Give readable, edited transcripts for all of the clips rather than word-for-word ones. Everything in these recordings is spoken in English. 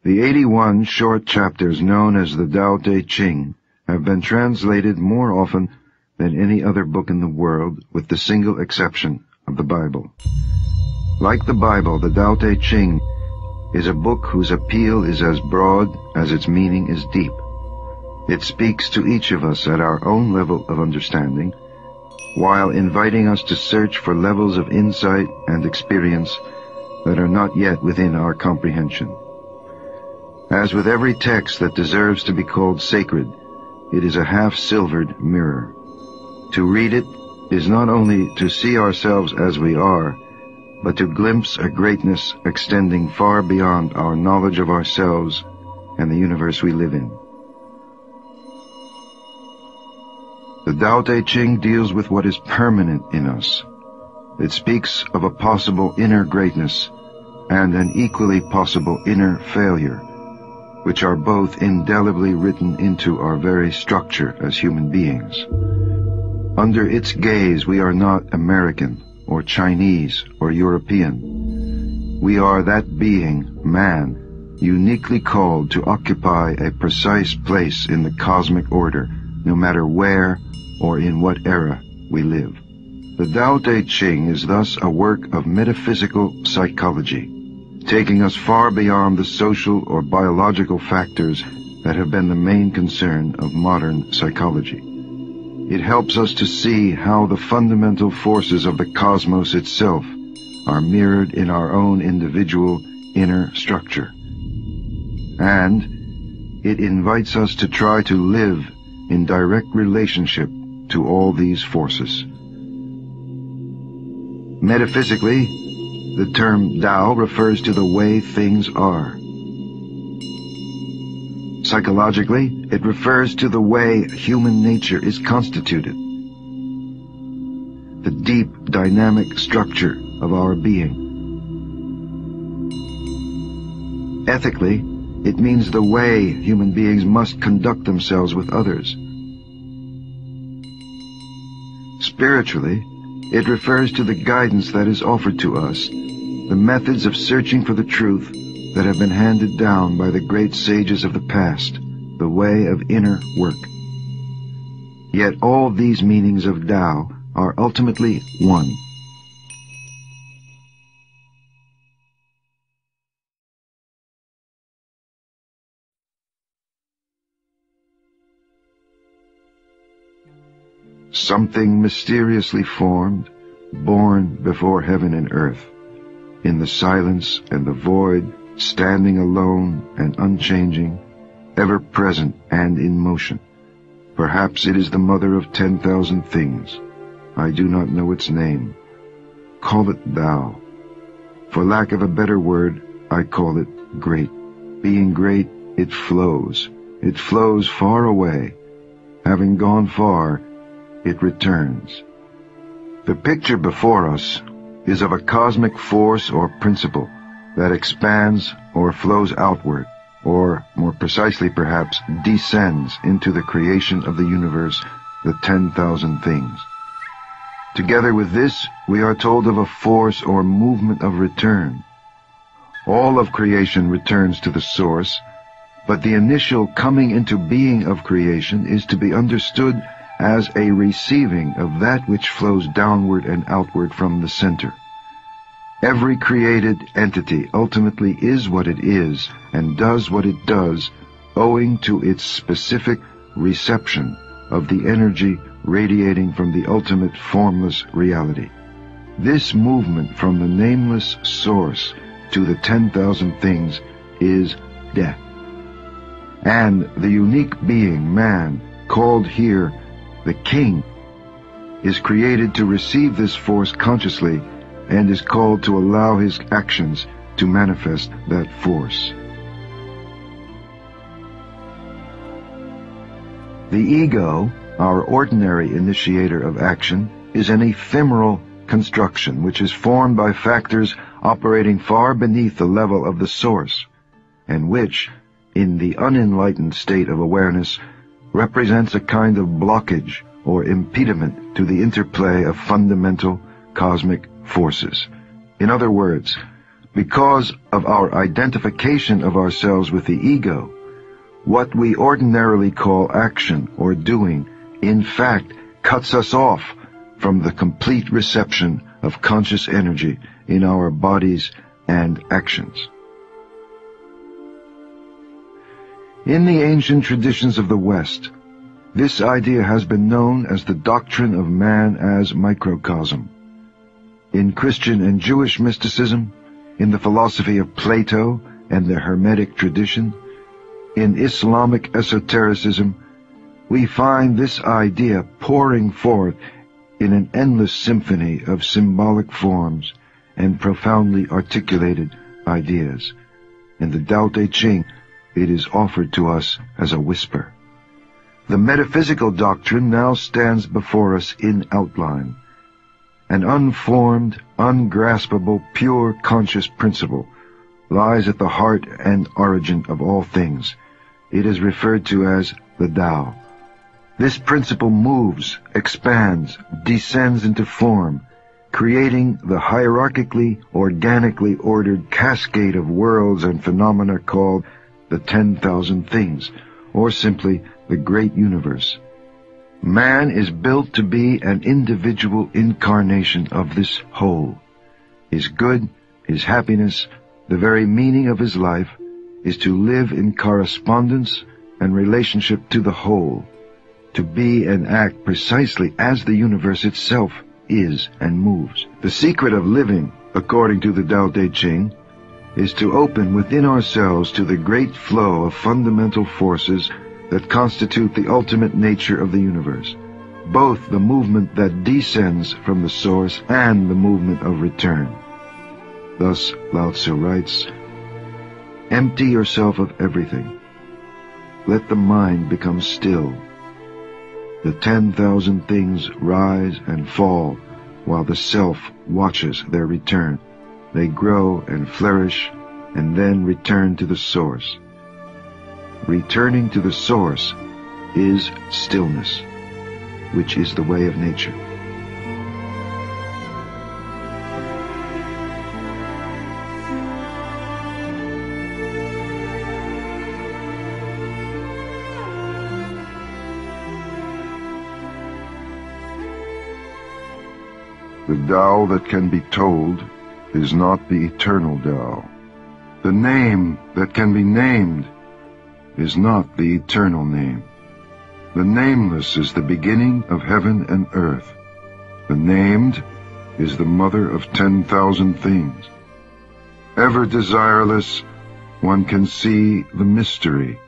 The 81 short chapters known as the Tao Te Ching have been translated more often than any other book in the world, with the single exception of the Bible. Like the Bible, the Tao Te Ching is a book whose appeal is as broad as its meaning is deep. It speaks to each of us at our own level of understanding, while inviting us to search for levels of insight and experience that are not yet within our comprehension. As with every text that deserves to be called sacred, it is a half-silvered mirror. To read it is not only to see ourselves as we are, but to glimpse a greatness extending far beyond our knowledge of ourselves and the universe we live in. The Tao Te Ching deals with what is permanent in us. It speaks of a possible inner greatness and an equally possible inner failure, which are both indelibly written into our very structure as human beings. Under its gaze, we are not American or Chinese or European. We are that being, man, uniquely called to occupy a precise place in the cosmic order, no matter where or in what era we live. The Tao Te Ching is thus a work of metaphysical psychology, taking us far beyond the social or biological factors that have been the main concern of modern psychology. It helps us to see how the fundamental forces of the cosmos itself are mirrored in our own individual inner structure. And it invites us to try to live in direct relationship to all these forces. Metaphysically, the term Tao refers to the way things are. Psychologically, it refers to the way human nature is constituted, the deep, dynamic structure of our being. Ethically, it means the way human beings must conduct themselves with others. Spiritually, it refers to the guidance that is offered to us, the methods of searching for the truth that have been handed down by the great sages of the past, the way of inner work. Yet all these meanings of Tao are ultimately one. Something mysteriously formed, born before heaven and earth, in the silence and the void, standing alone and unchanging, ever present and in motion. Perhaps it is the mother of 10,000 things. I do not know its name. Call it Tao. For lack of a better word, I call it great. Being great, it flows. It flows far away. Having gone far, it returns. The picture before us is of a cosmic force or principle that expands or flows outward, or, more precisely perhaps, descends into the creation of the universe, the 10,000 things. Together with this, we are told of a force or movement of return. All of creation returns to the source, but the initial coming into being of creation is to be understood as a receiving of that which flows downward and outward from the center. Every created entity ultimately is what it is and does what it does owing to its specific reception of the energy radiating from the ultimate formless reality. This movement from the nameless source to the 10,000 things is death. And the unique being, man, called here the King, is created to receive this force consciously and is called to allow his actions to manifest that force. The ego, our ordinary initiator of action, is an ephemeral construction which is formed by factors operating far beneath the level of the source, and which, in the unenlightened state of awareness, represents a kind of blockage or impediment to the interplay of fundamental cosmic forces. In other words, Because of our identification of ourselves with the ego, what we ordinarily call action or doing, in fact, cuts us off from the complete reception of conscious energy in our bodies and actions. In the ancient traditions of the West, this idea has been known as the doctrine of man as microcosm. In Christian and Jewish mysticism, in the philosophy of Plato and the Hermetic tradition, in Islamic esotericism, we find this idea pouring forth in an endless symphony of symbolic forms and profoundly articulated ideas. In the Tao Te Ching, it is offered to us as a whisper. The metaphysical doctrine now stands before us in outline. An unformed, ungraspable, pure conscious principle lies at the heart and origin of all things. It is referred to as the Tao. This principle moves, expands, descends into form, creating the hierarchically, organically ordered cascade of worlds and phenomena called the 10,000 things, or simply the great universe. Man is built to be an individual incarnation of this whole. His good, his happiness, the very meaning of his life, is to live in correspondence and relationship to the whole, to be and act precisely as the universe itself is and moves. The secret of living, according to the Tao Te Ching, is to open within ourselves to the great flow of fundamental forces that constitute the ultimate nature of the universe, both the movement that descends from the source and the movement of return. Thus, Lao Tzu writes, "Empty yourself of everything. Let the mind become still. The 10,000 things rise and fall while the self watches their return. They grow and flourish and then return to the source. Returning to the source is stillness, which is the way of nature." The Tao that can be told is not the eternal Tao. The name that can be named is not the eternal name. The nameless is the beginning of heaven and earth. The named is the mother of 10,000 things. Ever desireless, one can see the mystery.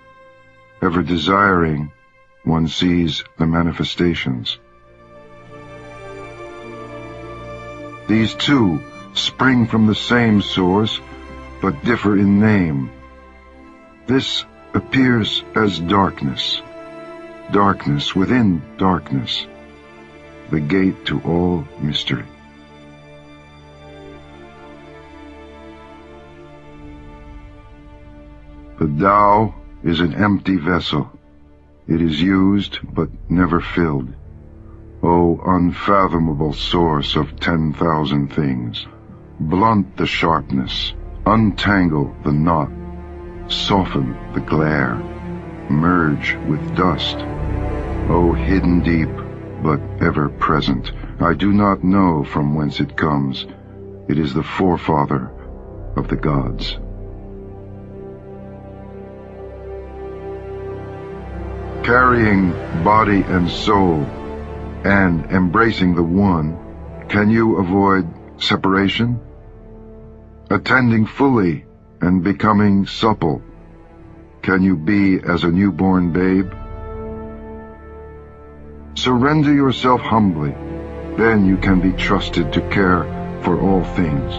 Ever desiring, one sees the manifestations. These two spring from the same source, but differ in name. This appears as darkness, darkness within darkness, the gate to all mystery. The Tao is an empty vessel. It is used, but never filled. O unfathomable source of 10,000 things, blunt the sharpness, untangle the knot, soften the glare, merge with dust. O hidden deep, but ever present, I do not know from whence it comes. It is the forefather of the gods. Carrying body and soul, and embracing the one, can you avoid separation? Attending fully and becoming supple, can you be as a newborn babe? Surrender yourself humbly, then you can be trusted to care for all things.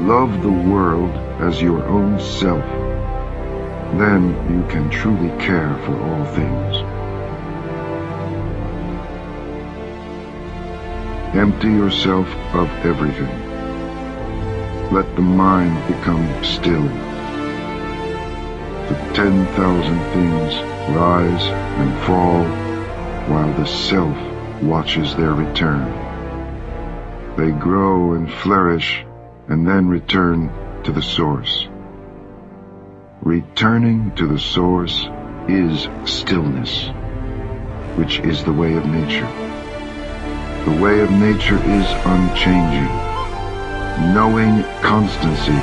Love the world as your own self, then you can truly care for all things. Empty yourself of everything. Let the mind become still. The 10,000 things rise and fall while the self watches their return. They grow and flourish and then return to the source. Returning to the source is stillness, which is the way of nature. The way of nature is unchanging. Knowing constancy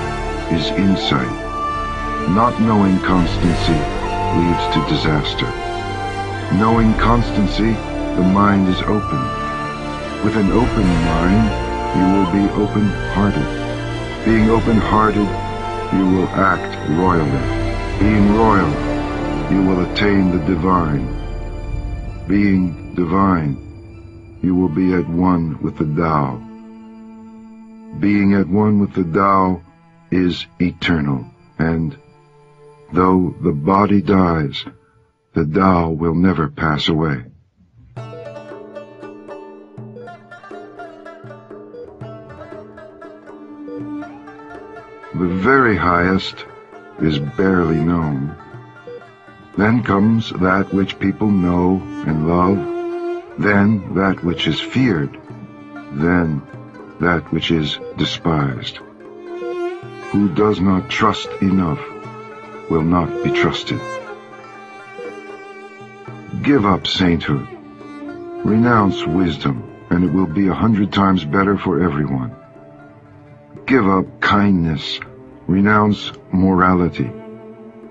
is insight. Not knowing constancy leads to disaster. Knowing constancy, the mind is open. With an open mind, you will be open-hearted. Being open-hearted, you will act royally. Being royal, you will attain the divine. Being divine, you will be at one with the Tao. Being at one with the Tao is eternal, and though the body dies, the Tao will never pass away. The very highest is barely known. Then comes that which people know and love, then that which is feared, then that which is despised. Who does not trust enough will not be trusted. Give up sainthood. Renounce wisdom, and it will be 100 times better for everyone. Give up kindness. Renounce morality,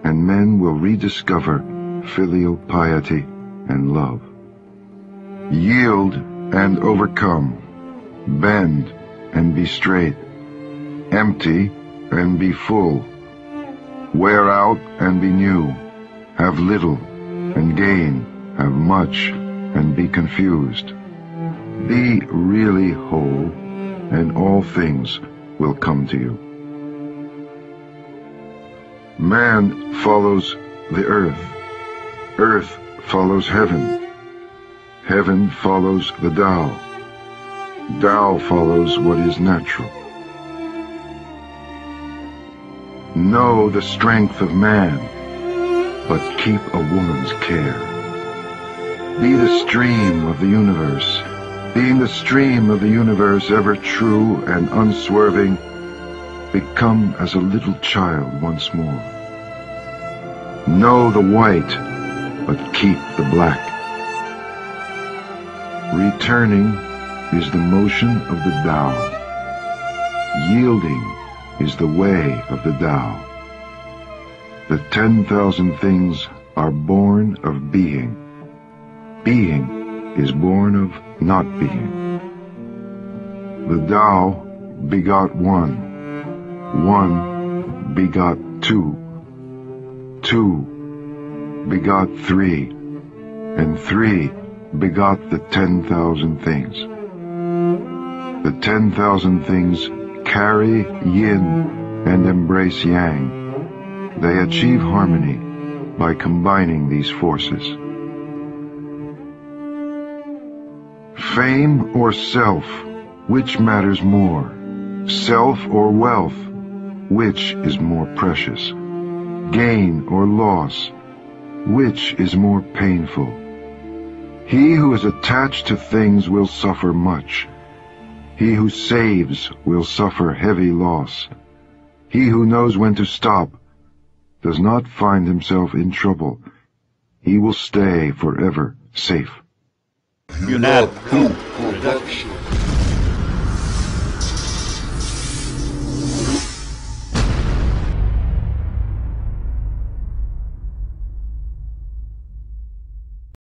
and men will rediscover filial piety and love. Yield and overcome. Bend and be straight. Empty and be full. Wear out and be new. Have little and gain. Have much and be confused. Be really whole, and all things will come to you. Man follows the earth. Earth follows heaven. Heaven follows the Tao. Tao follows what is natural. Know the strength of man, but keep a woman's care. Be the stream of the universe. Being the stream of the universe, ever true and unswerving, become as a little child once more. Know the white, but keep the black. Returning is the motion of the Tao. Yielding is the way of the Tao. The 10,000 things are born of being. Being is born of not being. The Tao begot one. One begot two. Two begot three. And three begot the 10,000 things. The 10,000 things carry yin and embrace yang. They achieve harmony by combining these forces. Fame or self, which matters more? Self or wealth, which is more precious? Gain or loss, which is more painful? He who is attached to things will suffer much. He who saves will suffer heavy loss. He who knows when to stop does not find himself in trouble. He will stay forever safe. Hunab Ku Productions.